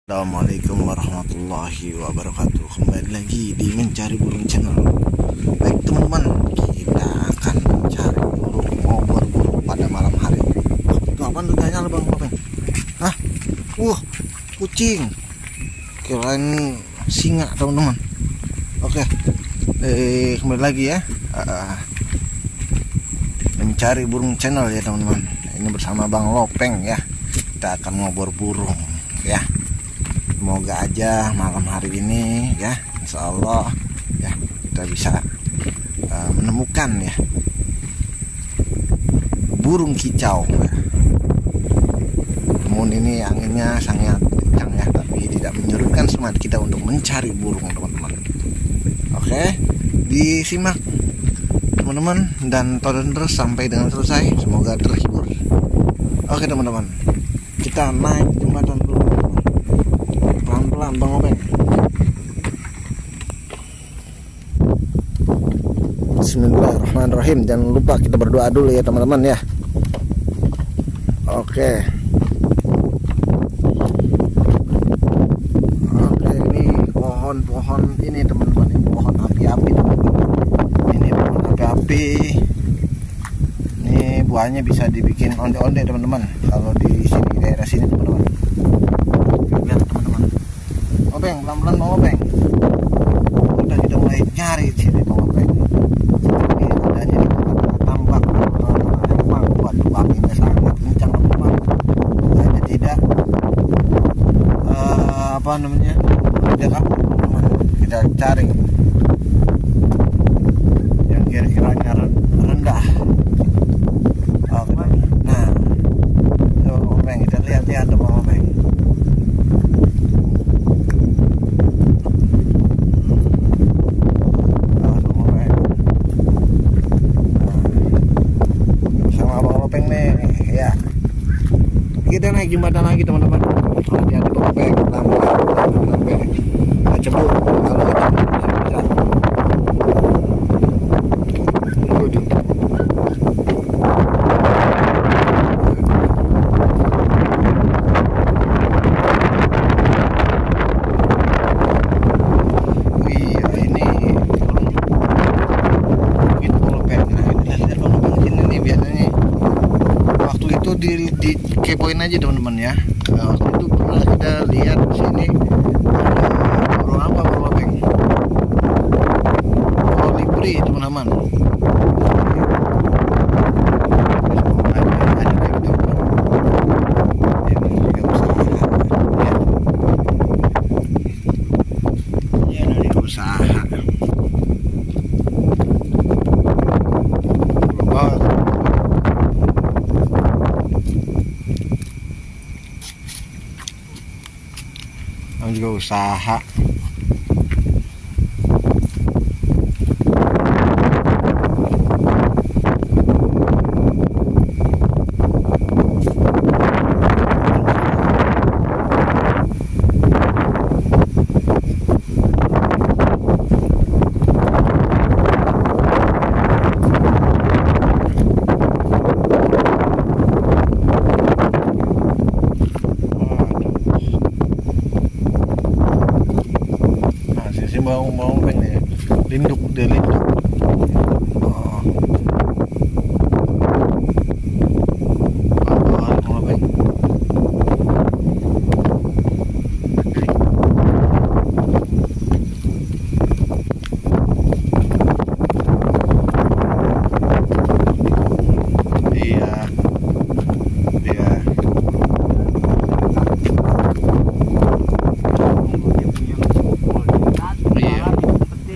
Assalamualaikum warahmatullahi wabarakatuh. Kembali lagi di Mencari Burung Channel. Baik teman-teman, kita akan mencari burung ngobor burung pada malam hari. Itu apaan tuh kayaknya bang? Hah? Kucing. Kirain singa teman-teman. Oke, kembali lagi ya. Mencari Burung Channel ya teman-teman. Ini bersama Bang Lopeng ya. Kita akan ngobor burung ya. Semoga aja malam hari ini ya, insya Allah ya kita bisa menemukan ya burung kicau ya. Namun ini anginnya sangat kencang ya, tapi tidak menyurutkan semangat kita untuk mencari burung teman-teman. Oke, disimak teman-teman dan tonton terus sampai dengan selesai, semoga terhibur. Oke teman-teman, kita naik jembatan dulu. Pelan-pelan Bang Lopeng. Bismillahirrahmanirrahim. Jangan lupa kita berdoa dulu ya teman-teman ya. Oke, ini pohon-pohon ini teman-teman. Ini pohon api-api teman-teman. Ini pohon api-api. Ini buahnya bisa dibikin onde-onde teman-teman. Kalau di sini daerah sini teman-teman. Lihat teman-teman. Lopeng, pelan-pelan Bang Lopeng. Udah kita mulai nyari di sini Bang Lopeng. Ini adanya di tambak. Emang waduh anginnya sangat kencang teman-teman. Hanya tidak tidak kabur teman-teman. Kita cari yang kira-kiranya rendah. Oke. Nah, Bang Lopeng, kita lihat ya Bang Lopeng. Kita naik jembatan lagi teman-teman. Hati-hati Bang Lopeng, pelan-pelan. Kita cebur, kalau kita bisa. Dikepoin aja teman-teman ya. Waktu itu pernah kita lihat di sini burung apa Bang Lopeng? Kolibri teman-teman. Juga usaha. Mau pengen linduk dia linduk.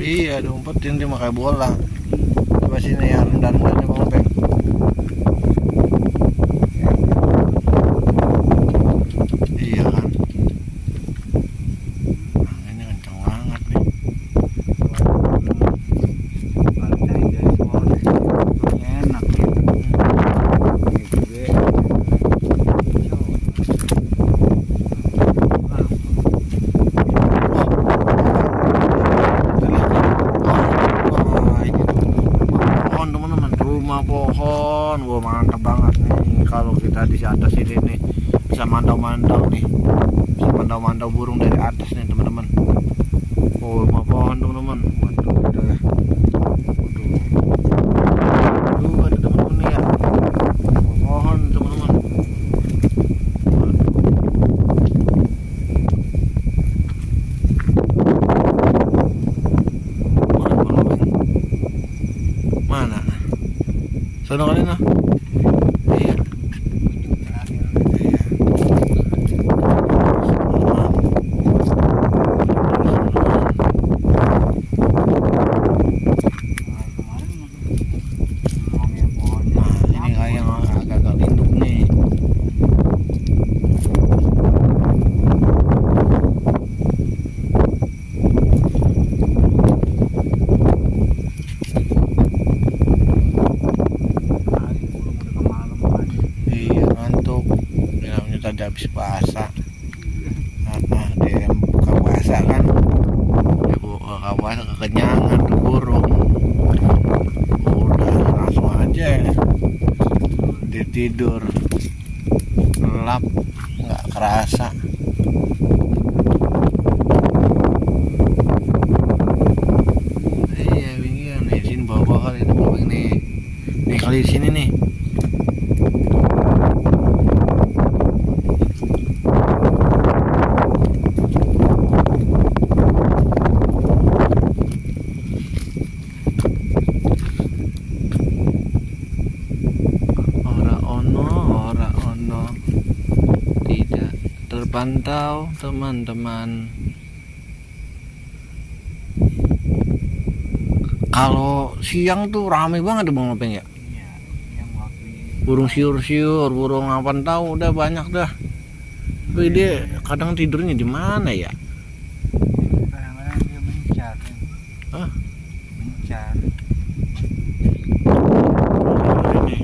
Iya, diumpetin dia makai bola. Coba sini yang rendah-rendahnya Bang Lopeng. Iya kan? Ini kencang banget nih. Enak. Pohon, wah mantap banget nih kalau kita di atas ini nih bisa mantau-mantau nih, bisa mantau-mantau burung dari atas nih teman-teman. Oh, rumah pohon teman-teman. Waduh, udah ya. Waduh, ada teman-teman nih ya. Rumah pohon teman-teman. Mana? Sono kali nah. Iya. Tadi habis puasa, dia buka puasa kan, dia buka puasa kekenyangan tuh burung, udah langsung aja dia tidur, lelap nggak kerasa. Iya bingung nih, sini bawa kali ini, nih kali di sini nih. Tidak terpantau teman-teman. Kalau siang tuh rame banget Bang Lopeng ya. Iya, yang waktu Burung siur-siur, burung apaan tahu udah banyak dah. Tapi dia kadang tidurnya di mana ya? kadang-kadang dia mencar, Hah? mencar. Ini.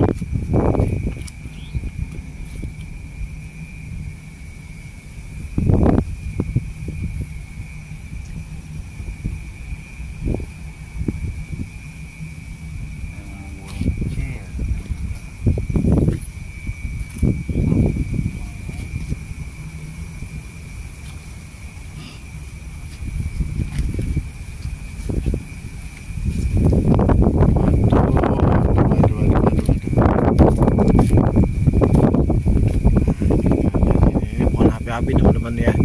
Api teman-teman ya,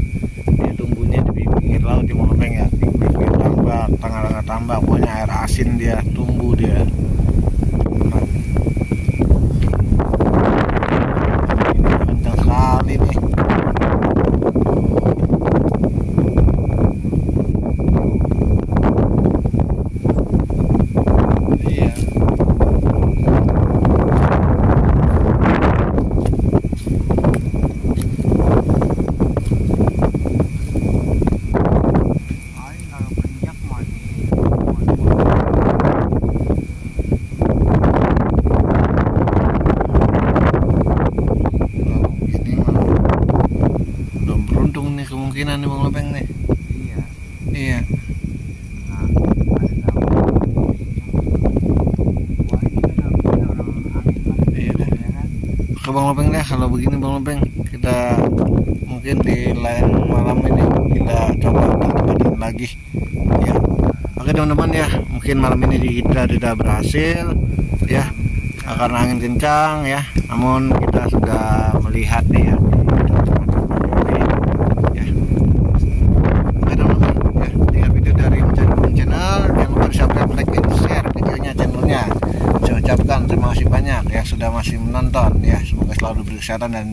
dia tumbuhnya di pinggir laut di Monopeng ya, pinggir tambak, tengah-tengah tambak, pokoknya air asin dia tumbuh dia. Teman. Ini kencang sekali nih. Iya. Kemungkinan nih Bang Lopeng nih. Iya. Iya. Nah, Iya. Oke Bang Lopeng deh, kalau begini Bang Lopeng, kita mungkin di lain malam ini kita coba tempat lagi. Ya. Oke teman-teman ya, mungkin malam ini kita tidak berhasil ya karena angin kencang ya. Namun kita sudah melihat nih ya. Saya ucapkan terima kasih banyak yang sudah masih menonton ya, semoga selalu berkesehatan dan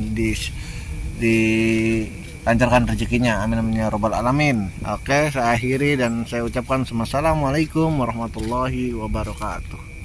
dilancarkan rezekinya, amin amin ya robbal alamin. Oke, saya akhiri dan saya ucapkan assalamualaikum warahmatullahi wabarakatuh.